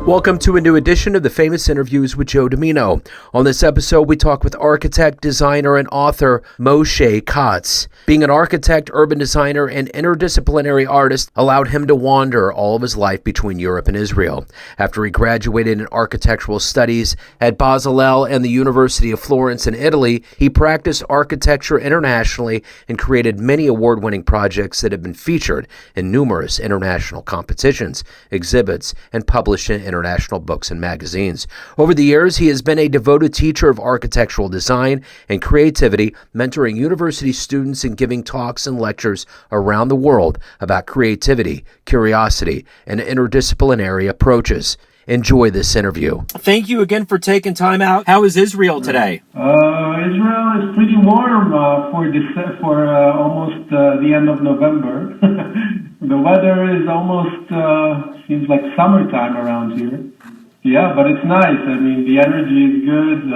Welcome to a new edition of the Famous Interviews with Joe Dimino. On this episode, we talk with architect, designer, and author Moshe Katz. Being an architect, urban designer, and interdisciplinary artist allowed him to wander all of his life between Europe and Israel. After he graduated in architectural studies at Bezalel and the University of Florence in Italy, he practiced architecture internationally and created many award-winning projects that have been featured in numerous international competitions, exhibits, and published in international books and magazines. Over the years, he has been a devoted teacher of architectural design and creativity, mentoring university students and giving talks and lectures around the world about creativity, curiosity, and interdisciplinary approaches. Enjoy this interview. Thank you again for taking time out. How is Israel today? Israel is pretty warm for almost the end of November. The weather is almost seems like summertime around here. Yeah, but it's nice. I mean, the energy is good.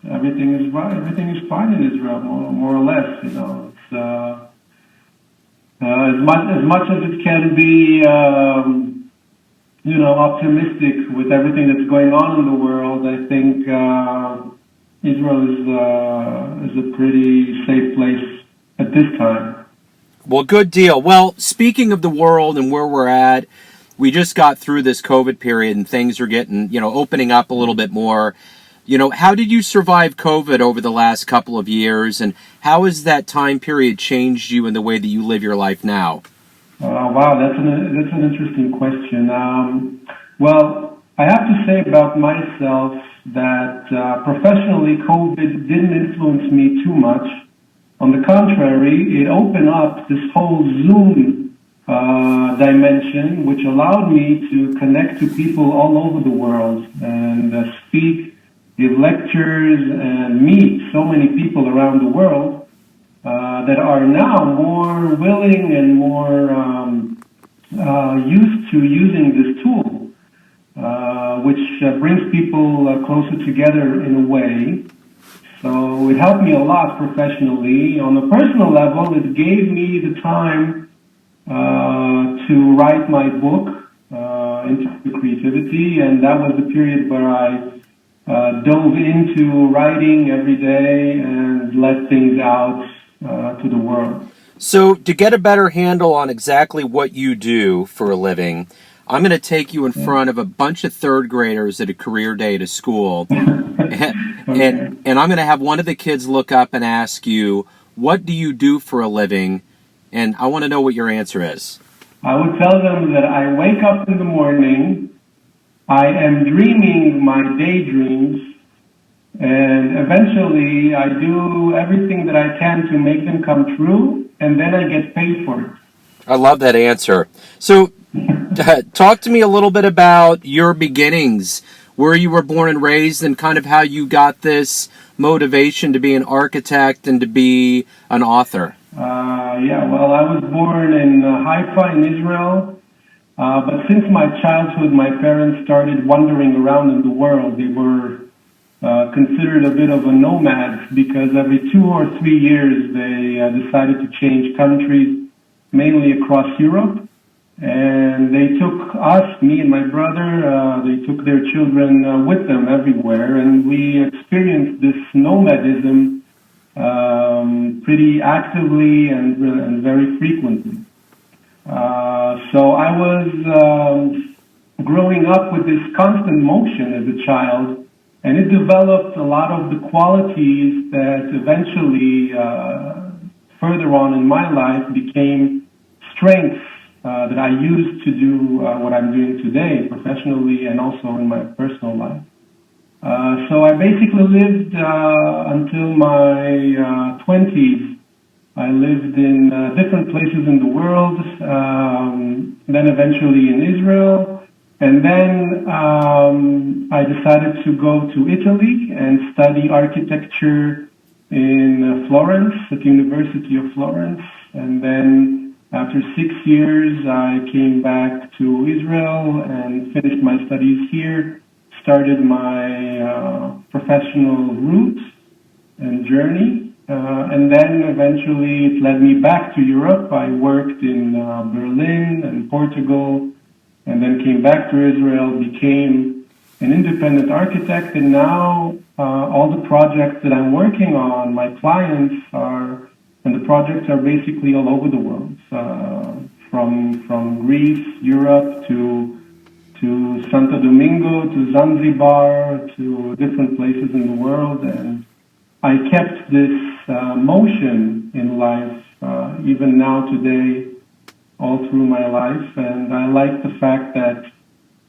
Everything is right. Everything is fine in Israel, more or less. You know, it's as much as it can be. Optimistic with everything that's going on in the world. I think Israel is a pretty safe place at this time. Well, good deal. Well, speaking of the world and where we're at, we just got through this COVID period and things are getting, opening up a little bit more. How did you survive COVID over the last couple of years, and how has that time period changed you in the way that you live your life now? Wow, that's an interesting question. Well, I have to say about myself that professionally, COVID didn't influence me too much. On the contrary, it opened up this whole Zoom dimension, which allowed me to connect to people all over the world and speak, give lectures, and meet so many people around the world that are now more willing and more used to using this tool, which brings people closer together in a way. So it helped me a lot professionally. On a personal level, it gave me the time to write my book, into creativity, and that was the period where I dove into writing every day and let things out to the world. So to get a better handle on exactly what you do for a living, I'm going to take you in front of a bunch of third graders at a career day at a school, and I'm going to have one of the kids look up and ask you, what do you do for a living? And I want to know what your answer is. I would tell them that I wake up in the morning, I am dreaming my daydreams, and eventually I do everything that I can to make them come true, and then I get paid for it. I love that answer. So talk to me a little bit about your beginnings, where you were born and raised, and kind of how you got this motivation to be an architect and to be an author. Well, I was born in Haifa in Israel, but since my childhood, my parents started wandering around in the world. They were considered a bit of a nomad because every 2 or 3 years they decided to change countries, mainly across Europe. And they took us, me and my brother, they took their children with them everywhere, and we experienced this nomadism pretty actively and very frequently. So I was growing up with this constant motion as a child, and it developed a lot of the qualities that eventually, further on in my life, became strengths that I used to do what I'm doing today, professionally and also in my personal life. So I basically lived until my 20s. I lived in different places in the world, then eventually in Israel, and then I decided to go to Italy and study architecture in Florence, at the University of Florence, and then after 6 years I came back to Israel and finished my studies here, started my professional route and journey. And then eventually it led me back to Europe. I worked in Berlin and Portugal and then came back to Israel, became an independent architect, and now all the projects that I'm working on, my clients are, and the projects are basically all over the world, from Greece, Europe, to Santo Domingo, to Zanzibar, to different places in the world. And I kept this motion in life, even now today, all through my life. And I like the fact that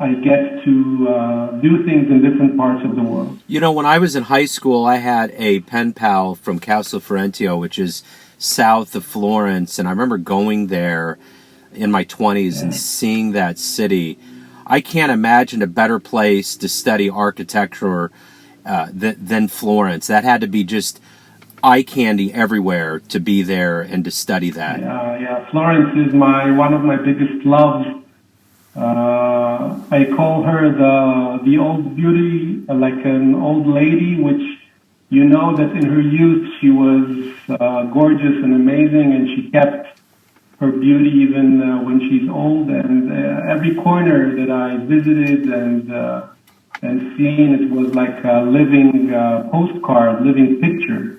I get to do things in different parts of the world. You know, when I was in high school, I had a pen pal from Castle Fiorentino, which is south of Florence, and I remember going there in my 20s and seeing that city. I can't imagine a better place to study architecture than Florence. That had to be just eye candy everywhere to be there and to study that. Yeah. Florence is one of my biggest loves. I call her the old beauty, like an old lady, which you know that in her youth she was gorgeous and amazing, and she kept her beauty even when she's old. And every corner that I visited and seen, it was like a living postcard, living picture.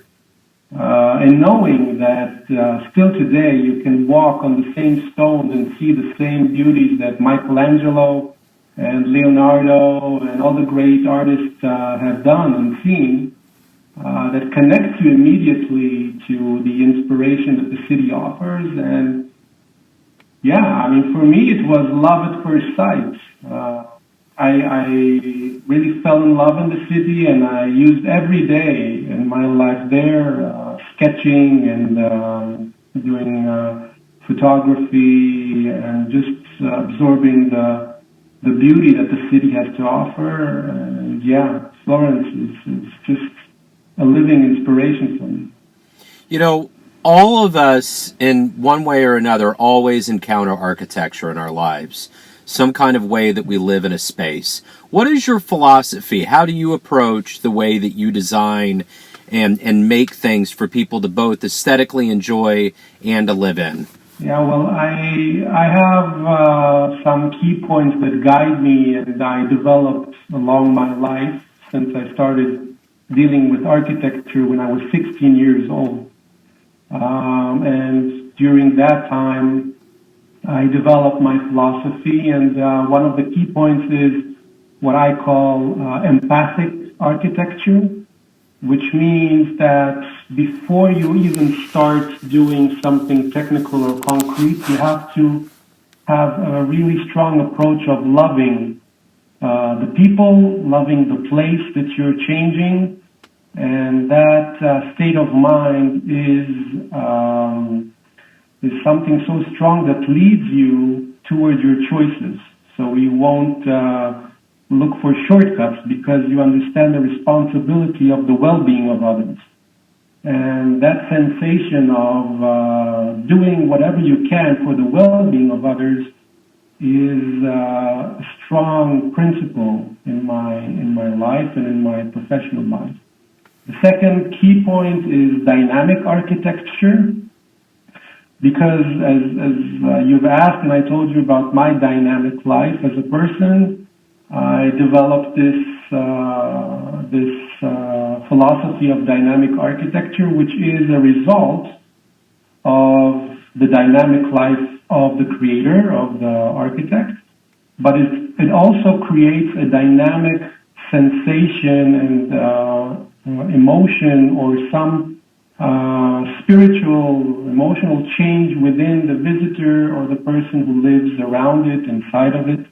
And knowing that still today you can walk on the same stones and see the same beauties that Michelangelo and Leonardo and all the great artists have done and seen, that connects you immediately to the inspiration that the city offers. And yeah, I mean, for me it was love at first sight. I really fell in love in the city, and I used every day in my life there, sketching and doing photography and just absorbing the beauty that the city has to offer. And yeah, Florence is just a living inspiration for me. You know, all of us, in one way or another, always encounter architecture in our lives, some kind of way that we live in a space. What is your philosophy? How do you approach the way that you design and make things for people to both aesthetically enjoy and to live in? Yeah, well, I have some key points that guide me and I developed along my life since I started dealing with architecture when I was 16 years old. And during that time, I developed my philosophy, and one of the key points is what I call empathic architecture, which means that before you even start doing something technical or concrete, you have to have a really strong approach of loving the people, loving the place that you're changing, and that state of mind is something so strong that leads you towards your choices. So you won't look for shortcuts because you understand the responsibility of the well-being of others. And that sensation of doing whatever you can for the well-being of others is a strong principle in my life and in my professional life. The second key point is dynamic architecture, because as you've asked and I told you about my dynamic life as a person, I developed this philosophy of dynamic architecture, which is a result of the dynamic life of the creator, of the architect, but it also creates a dynamic sensation and emotion or some spiritual, emotional change within the visitor or the person who lives around it, inside of it.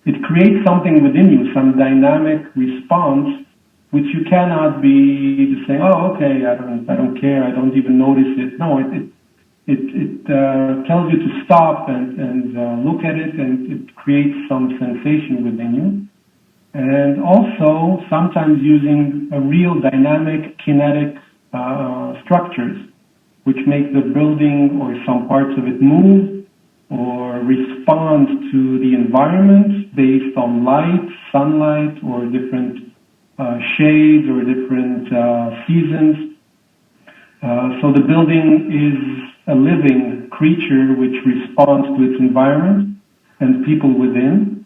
It creates something within you, some dynamic response, which you cannot be just saying, "Oh, okay, I don't care, I don't even notice it." No, it tells you to stop and look at it, and it creates some sensation within you. And also, sometimes using a real dynamic, kinetic structures, which make the building or some parts of it move or respond to the environment based on light, sunlight, or different shades or different seasons. So the building is a living creature which responds to its environment. and people within.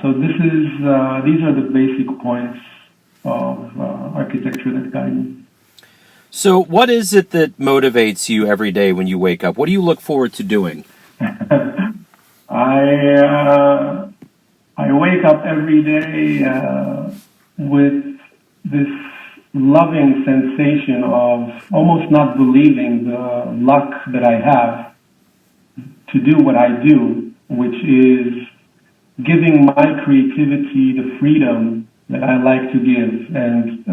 So these are the basic points of architecture that guide me. So what is it that motivates you every day when you wake up? What do you look forward to doing? I wake up every day with this loving sensation of almost not believing the luck that I have to do what I do, which is giving my creativity the freedom that I like to give and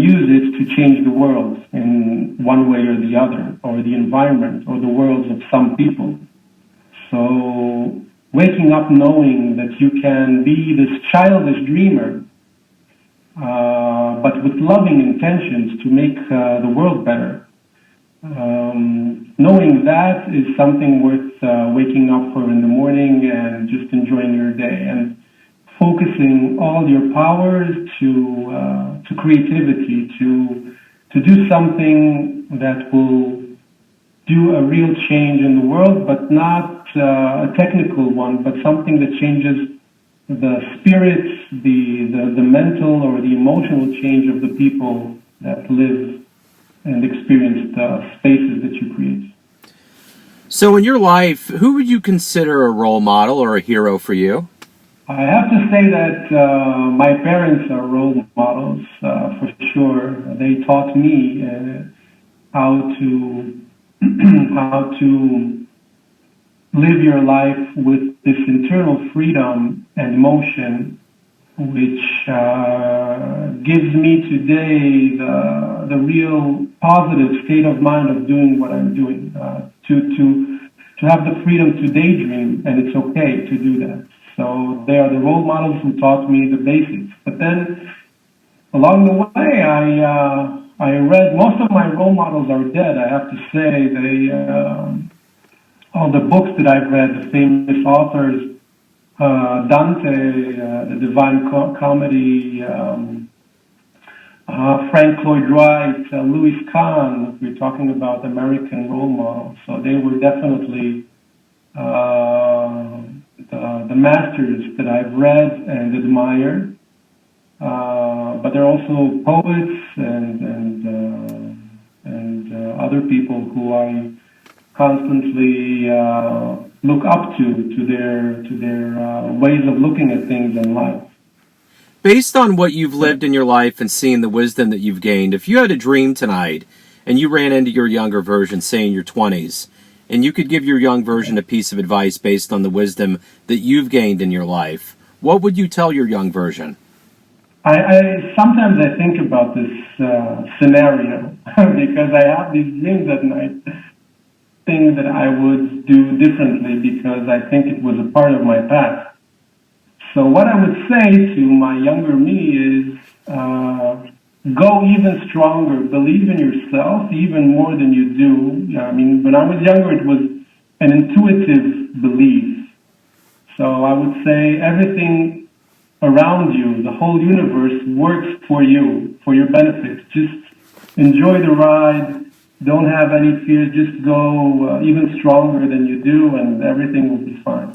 use it to change the world in one way or the other, or the environment or the worlds of some people. So waking up knowing that you can be this childish dreamer, but with loving intentions to make the world better. Knowing that is something worth waking up for in the morning and just enjoying your day and focusing all your powers to creativity, to do something that will do a real change in the world, but not a technical one, but something that changes the spirit, the mental or the emotional change of the people that live and experience the spaces that you create. So in your life, who would you consider a role model or a hero for you? I have to say that my parents are role models for sure. They taught me how to live your life with this internal freedom and motion, which gives me today the real positive state of mind of doing what I'm doing. To have the freedom to daydream, and it's okay to do that. So they are the role models who taught me the basics. But then, along the way, I read, most of my role models are dead, I have to say. All the books that I've read, the famous authors, Dante, the Divine Comedy, Frank Lloyd Wright, Louis Kahn, we're talking about American role models. So they were definitely the masters that I've read and admired. But they're also poets and other people who I constantly look up to their ways of looking at things in life. Based on what you've lived in your life and seeing the wisdom that you've gained, if you had a dream tonight and you ran into your younger version, say in your 20s, and you could give your young version a piece of advice based on the wisdom that you've gained in your life, what would you tell your young version? Sometimes I think about this scenario because I have these dreams at night, things that I would do differently because I think it was a part of my past. So what I would say to my younger me is go even stronger, believe in yourself even more than you do. I mean, when I was younger, it was an intuitive belief. So I would say everything around you, the whole universe works for you, for your benefit. Just enjoy the ride. Don't have any fear. Just go even stronger than you do, and everything will be fine.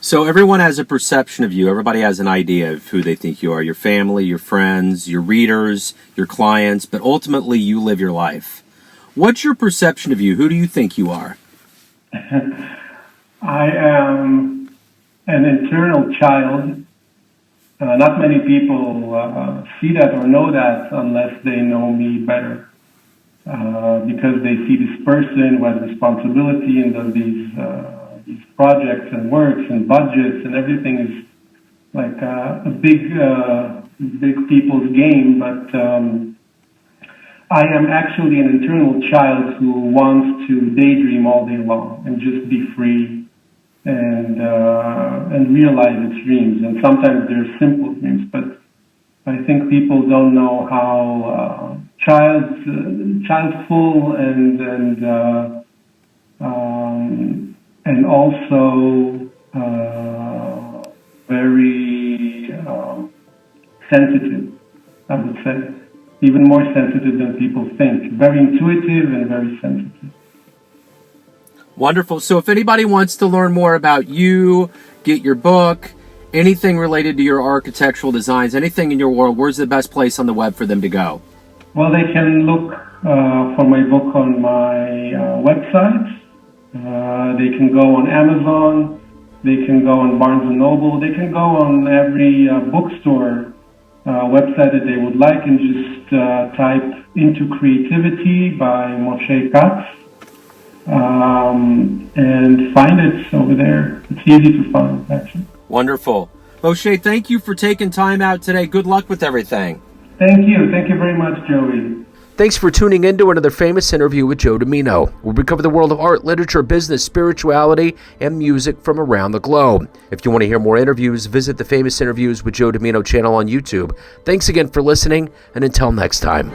So everyone has a perception of you. Everybody has an idea of who they think you are. Your family, your friends, your readers, your clients, but ultimately you live your life. What's your perception of you? Who do you think you are? I am an internal child. Not many people see that or know that unless they know me better. Because they see this person who has responsibility and does these projects and works and budgets and everything is like a big people's game. But I am actually an internal child who wants to daydream all day long and just be free and realize its dreams. And sometimes they're simple dreams, but I think people don't know how childful and also very sensitive, I would say. Even more sensitive than people think. Very intuitive and very sensitive. Wonderful. So if anybody wants to learn more about you, get your book, anything related to your architectural designs, anything in your world, where's the best place on the web for them to go? Well, they can look for my book on my website. They can go on Amazon. They can go on Barnes & Noble. They can go on every bookstore website that they would like and just type Into Creativity by Moshe Katz and find it over there. It's easy to find, actually. Wonderful. Moshe, thank you for taking time out today. Good luck with everything. Thank you. Thank you very much, Joey. Thanks for tuning in to another famous interview with Joe Dimino, where we cover the world of art, literature, business, spirituality, and music from around the globe. If you want to hear more interviews, visit the Famous Interviews with Joe Dimino channel on YouTube. Thanks again for listening, and until next time.